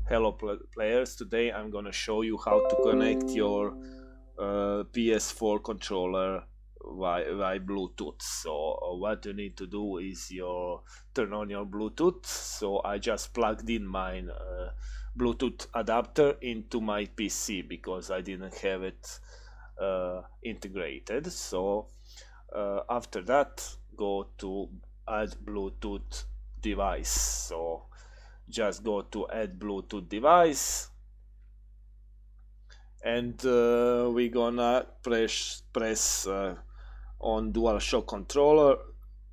Hello players, today I'm gonna show you how to connect your PS4 controller via Bluetooth. So what you need to do is turn on your Bluetooth. So I just plugged in my Bluetooth adapter into my PC because I didn't have it integrated. So after that, go to add Bluetooth device. So just go to add Bluetooth device, and we're gonna press on DualShock controller.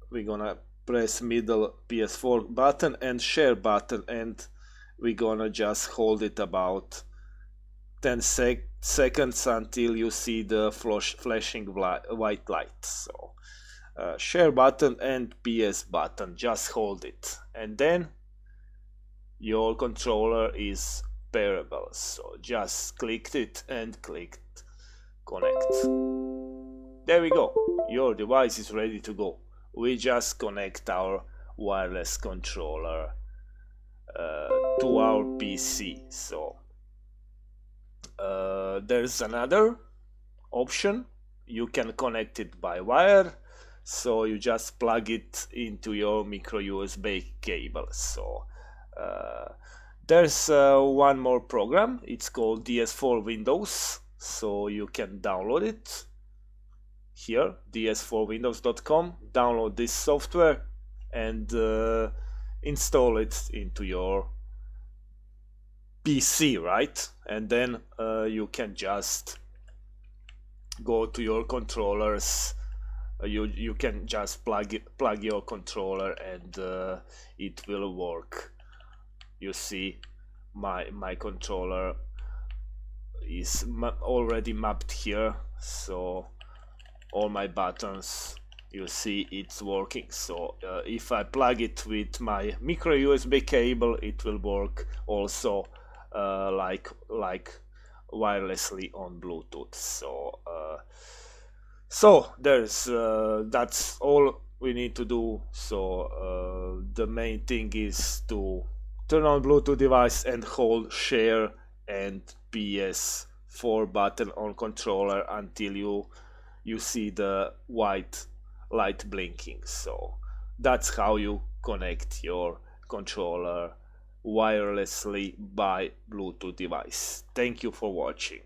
We're gonna press middle PS4 button and share button, and we're gonna just hold it about 10 seconds until you see the flashing white light. So share button and PS button, just hold it, and then your controller is pairable. So just clicked it and clicked connect. There we go, your device is ready to go. We just connect our wireless controller to our PC. So there's another option. You can connect it by wire, so you just plug it into your micro USB cable. So there's one more program. It's called DS4 Windows, so you can download it here, ds4windows.com. Download this software and install it into your PC, right? And then you can just go to your controllers. You can just plug your controller and it will work. You see, my controller is already mapped here, so all my buttons, you see it's working. So if I plug it with my micro USB cable, it will work also like wirelessly on Bluetooth. So there's that's all we need to do. So the main thing is to turn on Bluetooth device and hold share and PS4 button on controller until you see the white light blinking. So that's how you connect your controller wirelessly by Bluetooth device. Thank you for watching.